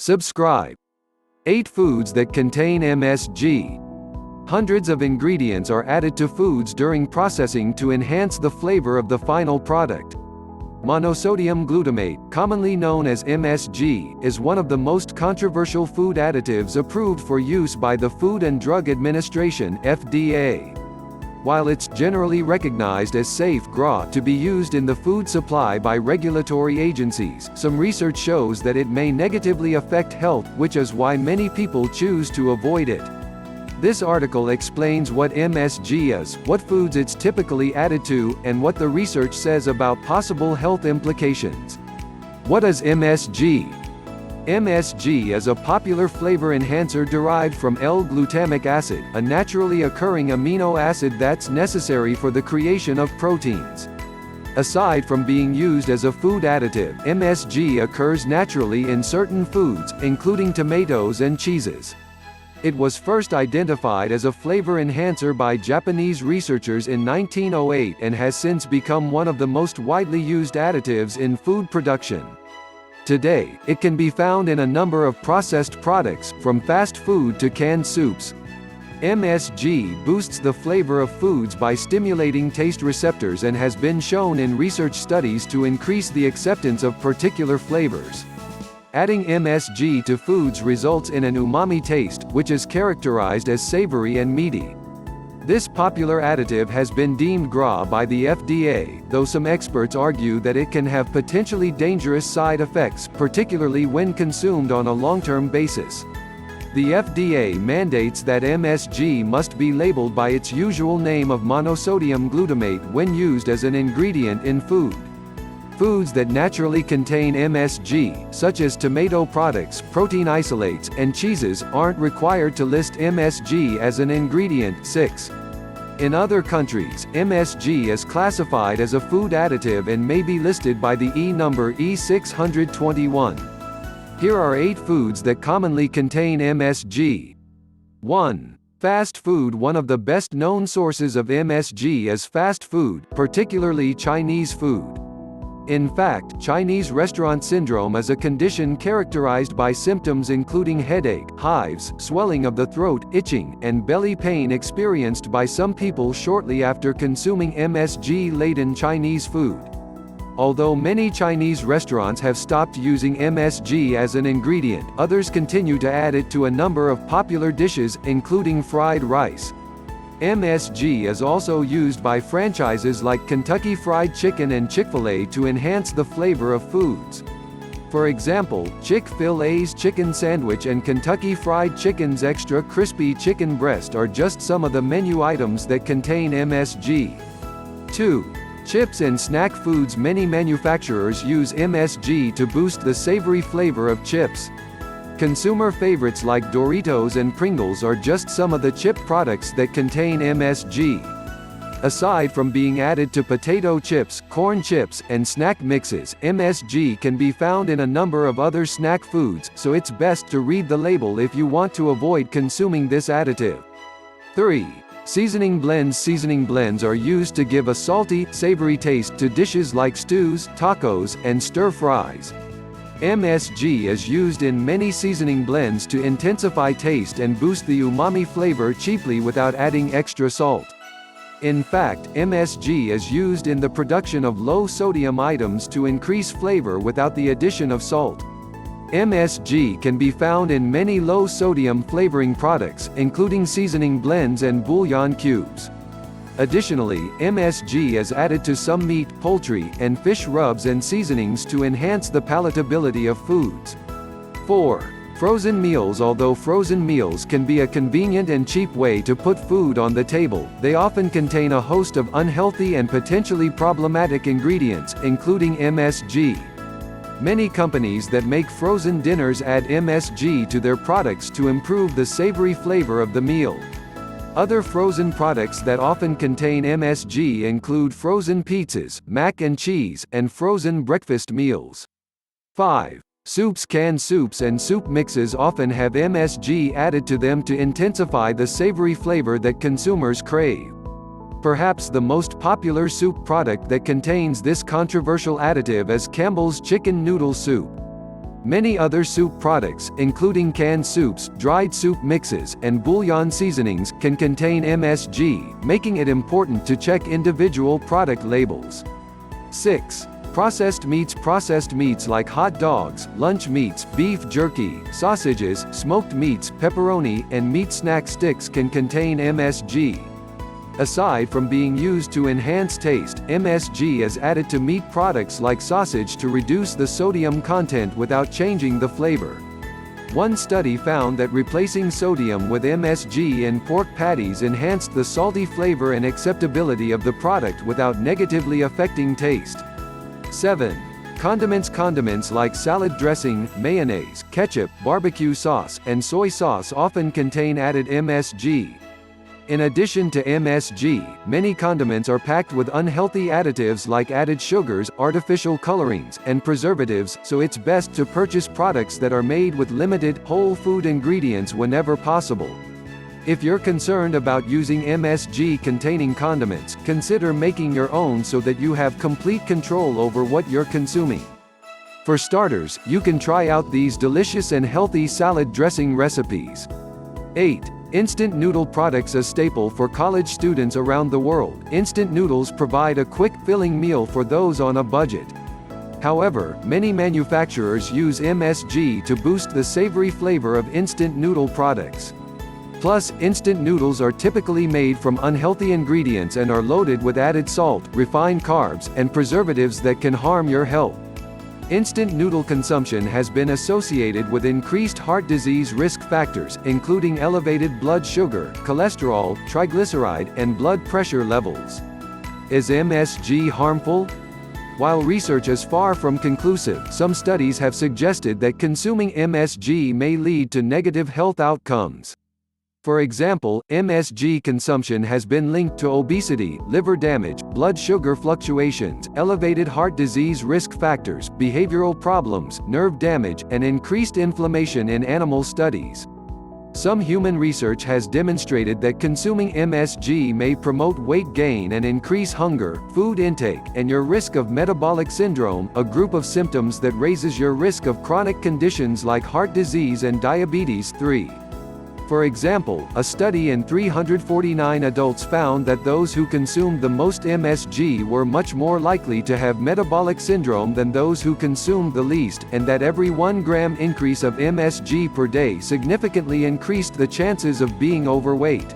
Subscribe. 8 foods that contain MSG. Hundreds of ingredients are added to foods during processing to enhance the flavor of the final product. Monosodium glutamate, commonly known as MSG, is one of the most controversial food additives approved for use by the Food and Drug Administration (FDA). While it's generally recognized as safe to be used in the food supply by regulatory agencies, some research shows that it may negatively affect health, which is why many people choose to avoid it. This article explains what MSG is, what foods it's typically added to, and what the research says about possible health implications. What is MSG? MSG is a popular flavor enhancer derived from L-glutamic acid, a naturally occurring amino acid that's necessary for the creation of proteins. Aside from being used as a food additive, MSG occurs naturally in certain foods, including tomatoes and cheeses. It was first identified as a flavor enhancer by Japanese researchers in 1908 and has since become one of the most widely used additives in food production. Today, it can be found in a number of processed products, from fast food to canned soups. MSG boosts the flavor of foods by stimulating taste receptors and has been shown in research studies to increase the acceptance of particular flavors. Adding MSG to foods results in an umami taste, which is characterized as savory and meaty. This popular additive has been deemed GRA by the FDA, though some experts argue that it can have potentially dangerous side effects, particularly when consumed on a long-term basis. The FDA mandates that MSG must be labeled by its usual name of monosodium glutamate when used as an ingredient in food. Foods that naturally contain MSG, such as tomato products, protein isolates, and cheeses, aren't required to list MSG as an ingredient. 6. In other countries, MSG is classified as a food additive and may be listed by the E number E621. Here are 8 foods that commonly contain MSG. 1. Fast food. One of the best-known sources of MSG is fast food, particularly Chinese food. In fact, Chinese restaurant syndrome is a condition characterized by symptoms including headache, hives, swelling of the throat, itching, and belly pain experienced by some people shortly after consuming MSG-laden Chinese food. Although many Chinese restaurants have stopped using MSG as an ingredient, others continue to add it to a number of popular dishes, including fried rice. MSG is also used by franchises like Kentucky Fried Chicken and Chick-fil-A to enhance the flavor of foods. For example, Chick-fil-A's chicken sandwich and Kentucky Fried Chicken's extra crispy chicken breast are just some of the menu items that contain MSG. 2. Chips and snack foods. Many manufacturers use MSG to boost the savory flavor of chips. Consumer favorites like Doritos and Pringles are just some of the chip products that contain MSG. Aside from being added to potato chips, corn chips, and snack mixes, MSG can be found in a number of other snack foods, so it's best to read the label if you want to avoid consuming this additive. 3. Seasoning blends. Seasoning blends are used to give a salty, savory taste to dishes like stews, tacos, and stir-fries. MSG is used in many seasoning blends to intensify taste and boost the umami flavor cheaply without adding extra salt. In fact, MSG is used in the production of low-sodium items to increase flavor without the addition of salt. MSG can be found in many low-sodium flavoring products, including seasoning blends and bouillon cubes. Additionally, MSG is added to some meat, poultry, and fish rubs and seasonings to enhance the palatability of foods. 4. Frozen meals. Although frozen meals can be a convenient and cheap way to put food on the table, they often contain a host of unhealthy and potentially problematic ingredients, including MSG. Many companies that make frozen dinners add MSG to their products to improve the savory flavor of the meal. Other frozen products that often contain MSG include frozen pizzas, mac and cheese, and frozen breakfast meals. 5. Soups. Canned soups and soup mixes often have MSG added to them to intensify the savory flavor that consumers crave. Perhaps the most popular soup product that contains this controversial additive is Campbell's chicken noodle soup. Many other soup products, including canned soups, dried soup mixes, and bouillon seasonings, can contain MSG, making it important to check individual product labels. 6. Processed meats like hot dogs, lunch meats, beef jerky, sausages, smoked meats, pepperoni, and meat snack sticks can contain MSG. Aside from being used to enhance taste, MSG is added to meat products like sausage to reduce the sodium content without changing the flavor. One study found that replacing sodium with MSG in pork patties enhanced the salty flavor and acceptability of the product without negatively affecting taste. 7. Condiments like salad dressing, mayonnaise, ketchup, barbecue sauce, and soy sauce often contain added MSG. In addition to MSG, many condiments are packed with unhealthy additives like added sugars, artificial colorings, and preservatives, so it's best to purchase products that are made with limited, whole food ingredients whenever possible. If you're concerned about using MSG-containing condiments, consider making your own so that you have complete control over what you're consuming. For starters, you can try out these delicious and healthy salad dressing recipes. 8. Instant noodle products. A staple for college students around the world, instant noodles provide a quick, filling meal for those on a budget. However, many manufacturers use MSG to boost the savory flavor of instant noodle products. Plus, instant noodles are typically made from unhealthy ingredients and are loaded with added salt, refined carbs, and preservatives that can harm your health. Instant noodle consumption has been associated with increased heart disease risk factors, including elevated blood sugar, cholesterol, triglyceride, and blood pressure levels. Is MSG harmful? While research is far from conclusive, some studies have suggested that consuming MSG may lead to negative health outcomes. For example, MSG consumption has been linked to obesity, liver damage, blood sugar fluctuations, elevated heart disease risk factors, behavioral problems, nerve damage, and increased inflammation in animal studies. Some human research has demonstrated that consuming MSG may promote weight gain and increase hunger, food intake, and your risk of metabolic syndrome, a group of symptoms that raises your risk of chronic conditions like heart disease and diabetes. 3. For example, a study in 349 adults found that those who consumed the most MSG were much more likely to have metabolic syndrome than those who consumed the least, and that every 1 gram increase of MSG per day significantly increased the chances of being overweight.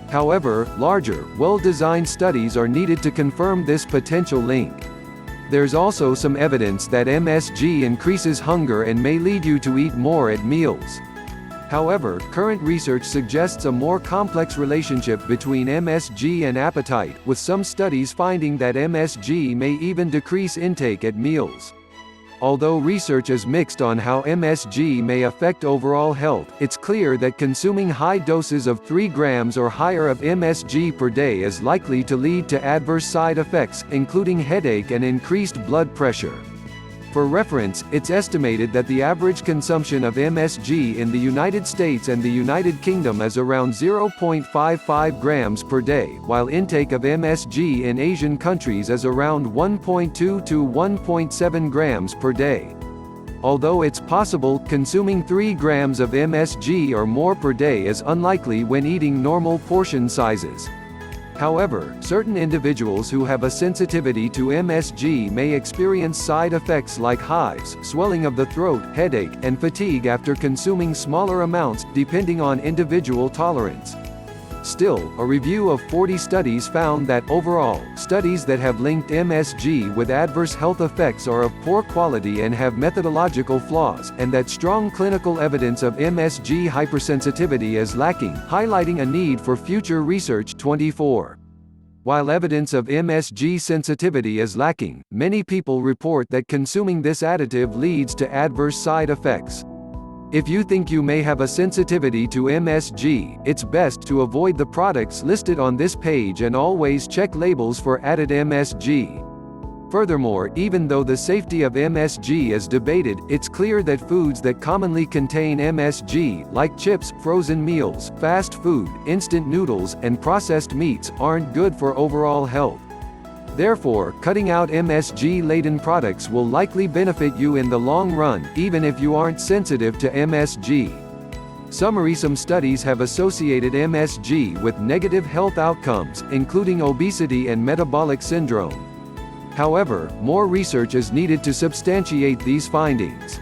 However, larger, well-designed studies are needed to confirm this potential link. There's also some evidence that MSG increases hunger and may lead you to eat more at meals. However, current research suggests a more complex relationship between MSG and appetite, with some studies finding that MSG may even decrease intake at meals. Although research is mixed on how MSG may affect overall health, it's clear that consuming high doses of 3 grams or higher of MSG per day is likely to lead to adverse side effects, including headache and increased blood pressure. For reference, it's estimated that the average consumption of MSG in the United States and the United Kingdom is around 0.55 grams per day, while intake of MSG in Asian countries is around 1.2 to 1.7 grams per day. Although it's possible, consuming 3 grams of MSG or more per day is unlikely when eating normal portion sizes. However, certain individuals who have a sensitivity to MSG may experience side effects like hives, swelling of the throat, headache, and fatigue after consuming smaller amounts, depending on individual tolerance. Still, a review of 40 studies found that, overall, studies that have linked MSG with adverse health effects are of poor quality and have methodological flaws, and that strong clinical evidence of MSG hypersensitivity is lacking, highlighting a need for future research. 24. While evidence of MSG sensitivity is lacking, many people report that consuming this additive leads to adverse side effects. If you think you may have a sensitivity to MSG, it's best to avoid the products listed on this page and always check labels for added MSG. Furthermore, even though the safety of MSG is debated, it's clear that foods that commonly contain MSG, like chips, frozen meals, fast food, instant noodles, and processed meats, aren't good for overall health. Therefore, cutting out MSG-laden products will likely benefit you in the long run, even if you aren't sensitive to MSG. Some studies have associated MSG with negative health outcomes, including obesity and metabolic syndrome. However, more research is needed to substantiate these findings.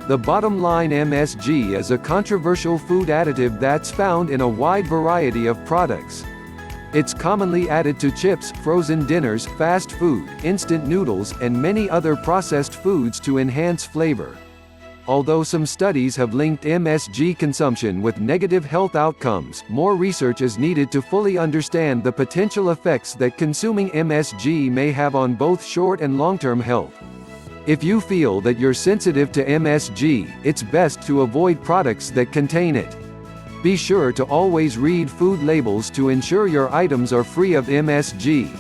The bottom line: MSG is a controversial food additive that's found in a wide variety of products. It's commonly added to chips, frozen dinners, fast food, instant noodles, and many other processed foods to enhance flavor. Although some studies have linked MSG consumption with negative health outcomes, more research is needed to fully understand the potential effects that consuming MSG may have on both short and long-term health. If you feel that you're sensitive to MSG, it's best to avoid products that contain it. Be sure to always read food labels to ensure your items are free of MSG.